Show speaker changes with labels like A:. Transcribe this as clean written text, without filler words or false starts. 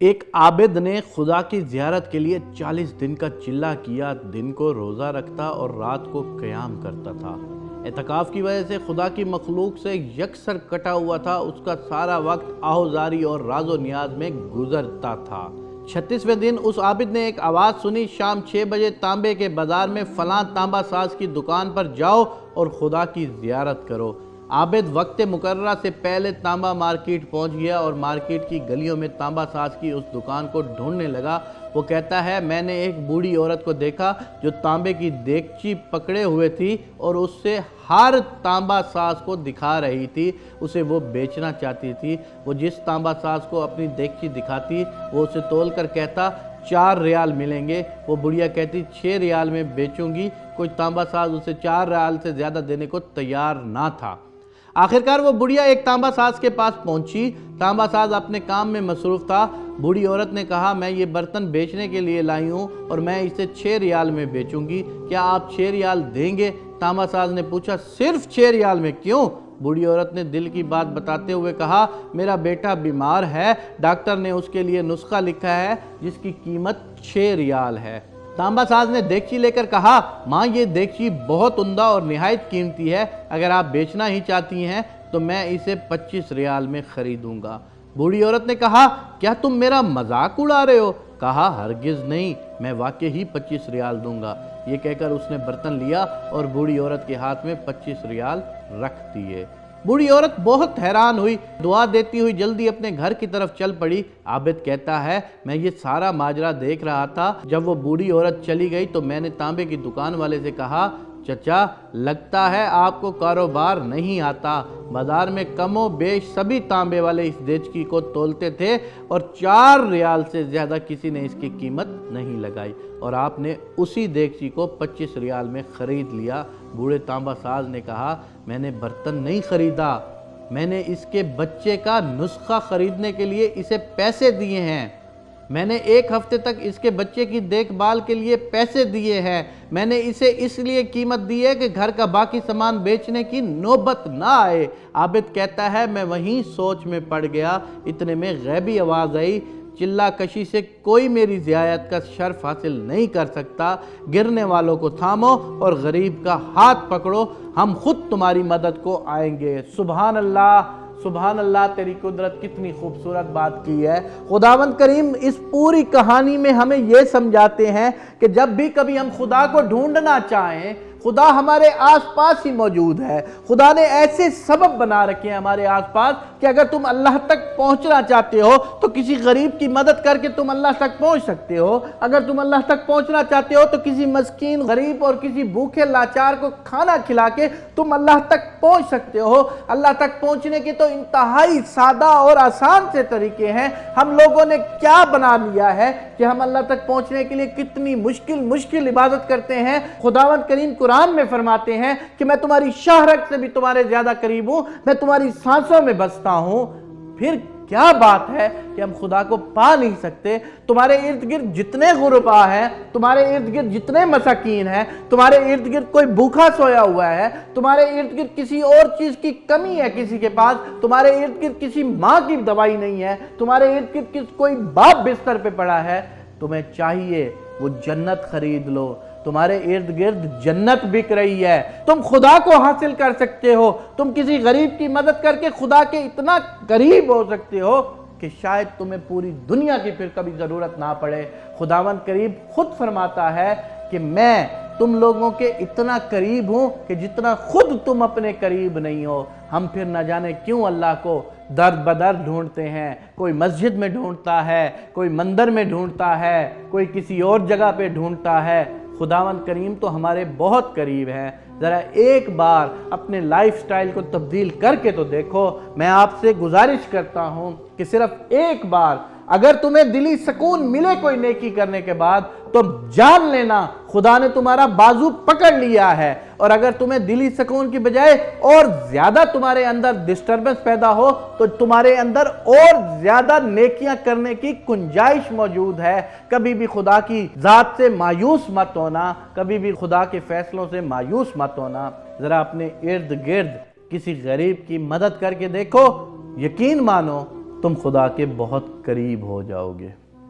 A: ایک عابد نے خدا کی زیارت کے لیے 40 دن کا چلہ کیا، دن کو روزہ رکھتا اور رات کو قیام کرتا تھا۔ اعتکاف کی وجہ سے خدا کی مخلوق سے یکسر کٹا ہوا تھا، اس کا سارا وقت آہوزاری اور راز و نیاز میں گزرتا تھا۔ 36ویں دن اس عابد نے ایک آواز سنی، شام 6 بجے تانبے کے بازار میں فلاں تانبا ساز کی دکان پر جاؤ اور خدا کی زیارت کرو۔ عابد وقت مقررہ سے پہلے تانبا مارکیٹ پہنچ گیا اور مارکیٹ کی گلیوں میں تانبا ساز کی اس دکان کو ڈھونڈنے لگا۔ وہ کہتا ہے، میں نے ایک بوڑھی عورت کو دیکھا جو تانبے کی دیگچی پکڑے ہوئے تھی اور اس سے ہر تانبا ساز کو دکھا رہی تھی، اسے وہ بیچنا چاہتی تھی۔ وہ جس تانبا ساز کو اپنی دیگچی دکھاتی وہ اسے تول کر کہتا 4 ریال ملیں گے۔ وہ بڑھیا کہتی 6 ریال میں بیچوں گی۔ کوئی تانبا ساز اسے 4 ریال سے زیادہ دینے کو تیار نہ تھا۔ آخرکار وہ بڑھیا ایک تانبا ساز کے پاس پہنچی۔ تانبا ساز اپنے کام میں مصروف تھا۔ بوڑھی عورت نے کہا، میں یہ برتن بیچنے کے لیے لائی ہوں اور میں اسے 6 ریال میں بیچوں گی، کیا آپ 6 ریال دیں گے؟ تانبا ساز نے پوچھا، صرف 6 ریال میں؟ کیوں؟ بوڑھی عورت نے دل کی بات بتاتے ہوئے کہا، میرا بیٹا بیمار ہے، ڈاکٹر نے اس کے لیے نسخہ لکھا ہے جس کی قیمت 6 ریال ہے۔ تانبا ساز نے دیگچی لے کر کہا، ماں یہ دیگچی بہت عمدہ اور نہایت قیمتی ہے، اگر آپ بیچنا ہی چاہتی ہیں تو میں اسے 25 ریال میں خریدوں گا۔ بوڑھی عورت نے کہا، کیا تم میرا مذاق اڑا رہے ہو؟ کہا، ہرگز نہیں، میں واقعی 25 ریال دوں گا۔ یہ کہہ کر اس نے برتن لیا اور بوڑھی عورت کے ہاتھ میں 25 ریال رکھ دیے۔ بوڑھی عورت بہت حیران ہوئی، دعا دیتی ہوئی جلدی اپنے گھر کی طرف چل پڑی۔ عابد کہتا ہے، میں یہ سارا ماجرا دیکھ رہا تھا، جب وہ بوڑھی عورت چلی گئی تو میں نے تانبے کی دکان والے سے کہا، چچا لگتا ہے آپ کو کاروبار نہیں آتا، بازار میں کم و بیش سبھی تانبے والے اس دیگچی کو تولتے تھے اور 4 ریال سے زیادہ کسی نے اس کی قیمت نہیں لگائی اور آپ نے اسی دیگچی کو 25 ریال میں خرید لیا۔ بوڑھے تانبا ساز نے کہا، میں نے برتن نہیں خریدا، میں نے اس کے بچے کا نسخہ خریدنے کے لیے اسے پیسے دیے ہیں، میں نے 1 ہفتے تک اس کے بچے کی دیکھ بھال کے لیے پیسے دیے ہیں، میں نے اسے اس لیے قیمت دی ہے کہ گھر کا باقی سامان بیچنے کی نوبت نہ آئے۔ عابد کہتا ہے، میں وہیں سوچ میں پڑ گیا، اتنے میں غیبی آواز آئی، چلہ کشی سے کوئی میری زیارت کا شرف حاصل نہیں کر سکتا، گرنے والوں کو تھامو اور غریب کا ہاتھ پکڑو، ہم خود تمہاری مدد کو آئیں گے۔ سبحان اللہ، سبحان اللہ، تیری قدرت کتنی خوبصورت بات کی ہے۔ خداوند کریم اس پوری کہانی میں ہمیں یہ سمجھاتے ہیں کہ جب بھی کبھی ہم خدا کو ڈھونڈنا چاہیں، خدا ہمارے آس پاس ہی موجود ہے۔ خدا نے ایسے سبب بنا رکھے ہیں ہمارے آس پاس کہ اگر تم اللہ تک پہنچنا چاہتے ہو تو کسی غریب کی مدد کر کے تم اللہ تک پہنچ سکتے ہو۔ اگر تم اللہ تک پہنچنا چاہتے ہو تو کسی مسکین غریب اور کسی بھوکے لاچار کو کھانا کھلا کے تم اللہ تک پہنچ سکتے ہو۔ اللہ تک پہنچنے کے تو انتہائی سادہ اور آسان سے طریقے ہیں۔ ہم لوگوں نے کیا بنا لیا ہے کہ ہم اللہ تک پہنچنے کے لیے کتنی مشکل عبادت کرتے ہیں۔ خداوند کریم قرآن میں فرماتے ہیں کہ میں تمہاری شہرت سے بھی تمہارے زیادہ قریب ہوں، میں تمہاری سانسوں میں بستا ہوں۔ پھر کیا بات ہے کہ ہم خدا کو پا نہیں سکتے؟ تمہارے ارد گرد جتنے غربا ہیں، تمہارے ارد گرد جتنے مساکین ہیں، تمہارے ارد گرد کوئی بھوکا سویا ہوا ہے، تمہارے ارد گرد کسی اور چیز کی کمی ہے کسی کے پاس، تمہارے ارد گرد کسی ماں کی دوائی نہیں ہے، تمہارے ارد گرد کوئی باپ بستر پہ پڑا ہے، تمہیں چاہیے وہ جنت خرید لو۔ تمہارے ارد گرد جنت بک رہی ہے، تم خدا کو حاصل کر سکتے ہو، تم کسی غریب کی مدد کر کے خدا کے اتنا قریب ہو سکتے ہو کہ شاید تمہیں پوری دنیا کی پھر کبھی ضرورت نہ پڑے۔ خداوند قریب خود فرماتا ہے کہ میں تم لوگوں کے اتنا قریب ہوں کہ جتنا خود تم اپنے قریب نہیں ہو۔ ہم پھر نہ جانے کیوں اللہ کو در بدر ڈھونڈتے ہیں، کوئی مسجد میں ڈھونڈتا ہے، کوئی مندر میں ڈھونڈتا ہے، کوئی کسی اور جگہ پہ ڈھونڈتا ہے۔ خداوند کریم تو ہمارے بہت قریب ہے۔ ذرا ایک بار اپنے لائف سٹائل کو تبدیل کر کے تو دیکھو۔ میں آپ سے گزارش کرتا ہوں کہ صرف ایک بار اگر تمہیں دلی سکون ملے کوئی نیکی کرنے کے بعد تو جان لینا خدا نے تمہارا بازو پکڑ لیا ہے، اور اگر تمہیں دلی سکون کی بجائے اور زیادہ تمہارے اندر ڈسٹربنس پیدا ہو تو تمہارے اندر اور زیادہ نیکیاں کرنے کی گنجائش موجود ہے۔ کبھی بھی خدا کی ذات سے مایوس مت ہونا، کبھی بھی خدا کے فیصلوں سے مایوس مت ہونا۔ ذرا اپنے ارد گرد کسی غریب کی مدد کر کے دیکھو، یقین مانو تم خدا کے بہت قریب ہو جاؤ گے۔